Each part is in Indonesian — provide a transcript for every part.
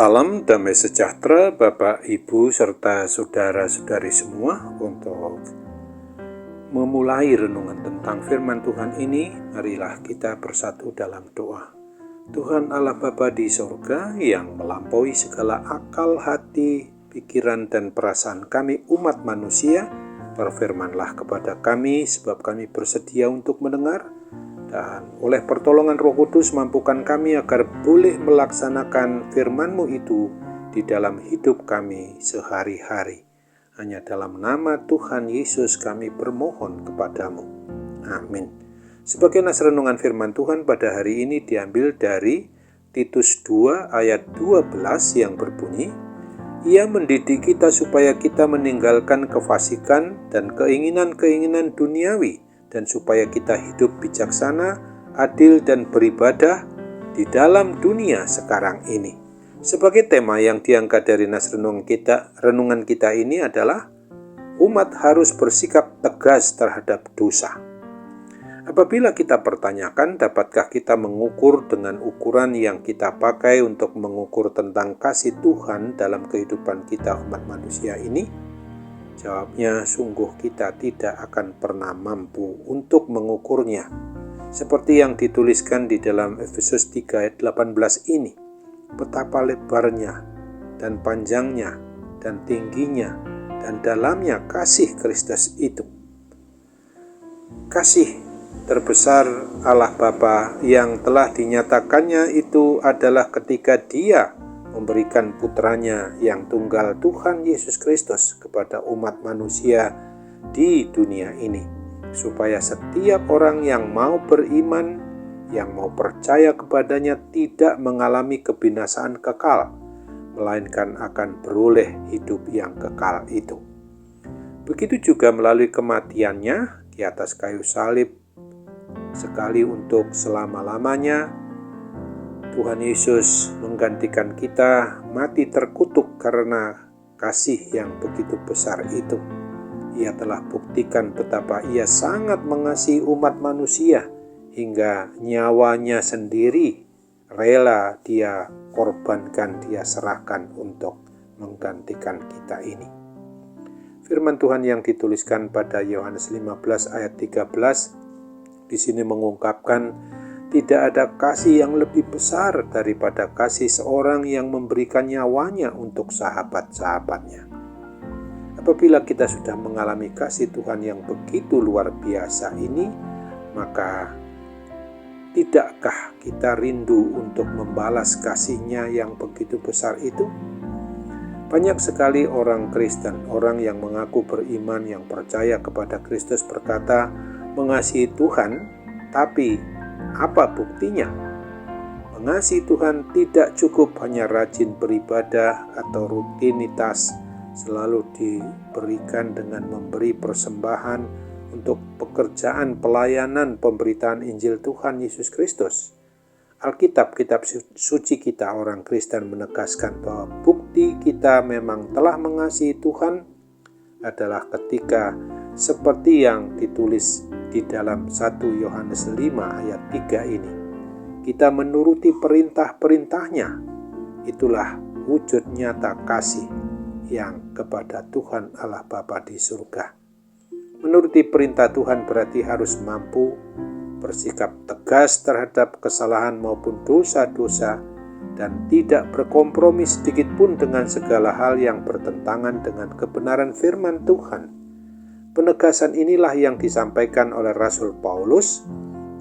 Salam damai sejahtera Bapak, Ibu, serta saudara-saudari semua. Untuk memulai renungan tentang firman Tuhan ini, marilah kita bersatu dalam doa. Tuhan Allah Bapa di sorga yang melampaui segala akal, hati, pikiran, dan perasaan kami umat manusia, berfirmanlah kepada kami sebab kami bersedia untuk mendengar, dan oleh pertolongan Roh Kudus mampukan kami agar boleh melaksanakan firman-Mu itu di dalam hidup kami sehari-hari. Hanya dalam nama Tuhan Yesus kami bermohon kepadamu. Amin. Sebagai nas renungan firman Tuhan pada hari ini diambil dari Titus 2 ayat 12 yang berbunyi, Ia mendidik kita supaya kita meninggalkan kefasikan dan keinginan-keinginan duniawi, dan supaya kita hidup bijaksana, adil, dan beribadah di dalam dunia sekarang ini. Sebagai tema yang diangkat dari nas renungan kita ini adalah umat harus bersikap tegas terhadap dosa. Apabila kita pertanyakan, dapatkah kita mengukur dengan ukuran yang kita pakai untuk mengukur tentang kasih Tuhan dalam kehidupan kita umat manusia ini? Jawabnya, sungguh kita tidak akan pernah mampu untuk mengukurnya. Seperti yang dituliskan di dalam Efesus 3 ayat 18 ini, betapa lebarnya dan panjangnya dan tingginya dan dalamnya kasih Kristus itu. Kasih terbesar Allah Bapa yang telah dinyatakannya itu adalah ketika Dia memberikan putranya yang tunggal, Tuhan Yesus Kristus, kepada umat manusia di dunia ini, supaya setiap orang yang mau beriman, yang mau percaya kepadanya tidak mengalami kebinasaan kekal, melainkan akan beroleh hidup yang kekal itu. Begitu juga melalui kematiannya di atas kayu salib, sekali untuk selama-lamanya, Tuhan Yesus menggantikan kita mati terkutuk karena kasih yang begitu besar itu. Ia telah buktikan betapa Ia sangat mengasihi umat manusia hingga nyawanya sendiri rela Dia korbankan, Dia serahkan untuk menggantikan kita ini. Firman Tuhan yang dituliskan pada Yohanes 15 ayat 13 di sini mengungkapkan, tidak ada kasih yang lebih besar daripada kasih seorang yang memberikan nyawanya untuk sahabat-sahabatnya. Apabila kita sudah mengalami kasih Tuhan yang begitu luar biasa ini, maka tidakkah kita rindu untuk membalas kasih-Nya yang begitu besar itu? Banyak sekali orang Kristen, orang yang mengaku beriman, yang percaya kepada Kristus berkata mengasihi Tuhan, tapi apa buktinya? Mengasihi Tuhan tidak cukup hanya rajin beribadah atau rutinitas selalu diberikan dengan memberi persembahan untuk pekerjaan pelayanan pemberitaan Injil Tuhan Yesus Kristus. Alkitab, kitab suci kita orang Kristen menegaskan bahwa bukti kita memang telah mengasihi Tuhan adalah ketika seperti yang ditulis di dalam 1 Yohanes 5 ayat 3 ini, kita menuruti perintah-perintahnya. Itulah wujud nyata kasih yang kepada Tuhan Allah Bapa di surga. Menuruti perintah Tuhan berarti harus mampu bersikap tegas terhadap kesalahan maupun dosa-dosa dan tidak berkompromi sedikit pun dengan segala hal yang bertentangan dengan kebenaran firman Tuhan. Penegasan inilah yang disampaikan oleh Rasul Paulus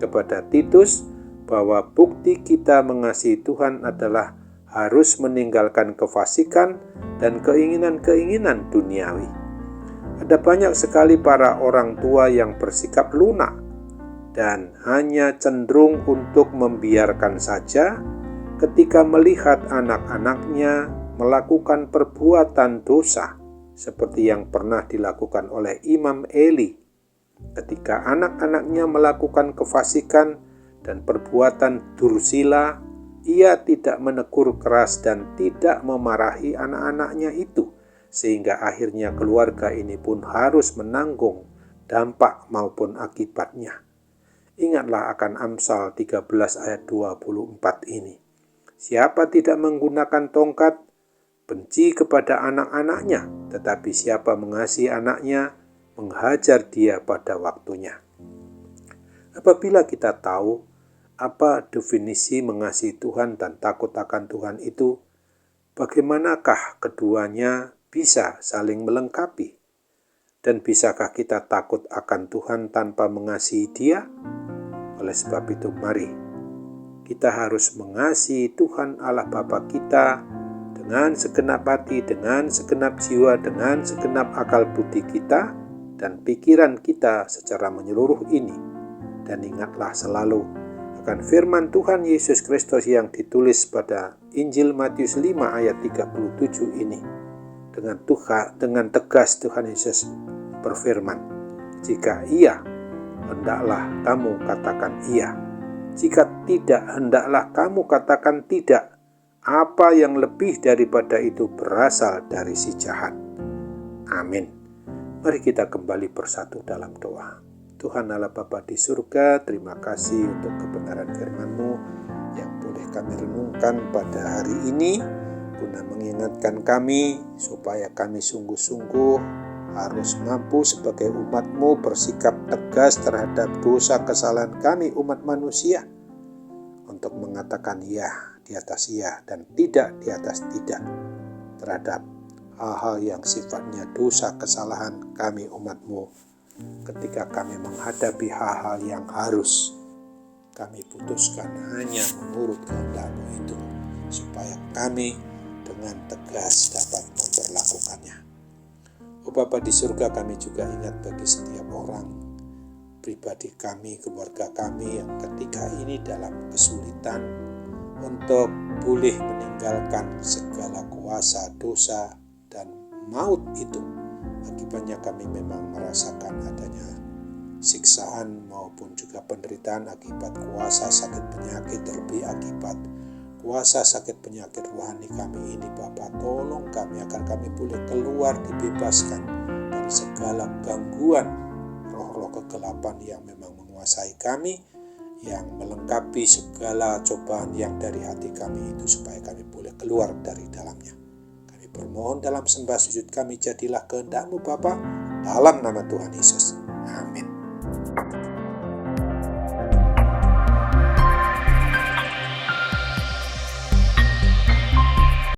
kepada Titus bahwa bukti kita mengasihi Tuhan adalah harus meninggalkan kefasikan dan keinginan-keinginan duniawi. Ada banyak sekali para orang tua yang bersikap lunak dan hanya cenderung untuk membiarkan saja ketika melihat anak-anaknya melakukan perbuatan dosa, seperti yang pernah dilakukan oleh Imam Eli. Ketika anak-anaknya melakukan kefasikan dan perbuatan dursila, ia tidak menegur keras dan tidak memarahi anak-anaknya itu, sehingga akhirnya keluarga ini pun harus menanggung dampak maupun akibatnya. Ingatlah akan Amsal 13 ayat 24 ini. Siapa tidak menggunakan tongkat, benci kepada anak-anaknya, tetapi siapa mengasihi anaknya, menghajar dia pada waktunya. Apabila kita tahu apa definisi mengasihi Tuhan dan takut akan Tuhan itu, bagaimanakah keduanya bisa saling melengkapi? Dan bisakah kita takut akan Tuhan tanpa mengasihi Dia? Oleh sebab itu, mari kita harus mengasihi Tuhan Allah Bapa kita dengan segenap hati, dengan segenap jiwa, dengan segenap akal budi kita dan pikiran kita secara menyeluruh ini. Dan ingatlah selalu akan firman Tuhan Yesus Kristus yang ditulis pada Injil Matius 5 ayat 37 ini. Dengan tegas Tuhan Yesus berfirman, "Jika iya, hendaklah kamu katakan iya. Jika tidak, hendaklah kamu katakan tidak. Apa yang lebih daripada itu berasal dari si jahat." Amin. Mari kita kembali bersatu dalam doa. Tuhan Allah Bapa di surga, terima kasih untuk kebenaran firman-Mu yang boleh kami renungkan pada hari ini, guna mengingatkan kami supaya kami sungguh-sungguh harus mampu sebagai umat-Mu bersikap tegas terhadap dosa kesalahan kami umat manusia, untuk mengatakan ya di atas ya dan tidak di atas tidak terhadap hal-hal yang sifatnya dosa kesalahan kami umat-Mu, ketika kami menghadapi hal-hal yang harus kami putuskan hanya menurut kehendak-Mu itu, supaya kami dengan tegas dapat memperlakukannya. Oh Bapa di surga, kami juga ingat bagi setiap orang, pribadi kami, keluarga kami yang ketika ini dalam kesulitan untuk boleh meninggalkan segala kuasa dosa dan maut itu. Akibatnya kami memang merasakan adanya siksaan maupun juga penderitaan akibat kuasa sakit penyakit, terlebih akibat kuasa sakit penyakit rohani kami ini. Bapa, tolong kami agar kami boleh keluar, dibebaskan dari segala gangguan roh-roh kegelapan yang memang menguasai kami, yang melengkapi segala cobaan yang dari hati kami itu, supaya kami boleh keluar dari dalamnya. Kami bermohon dalam sembah sujud kami, jadilah kehendak-Mu Bapa, dalam nama Tuhan Yesus.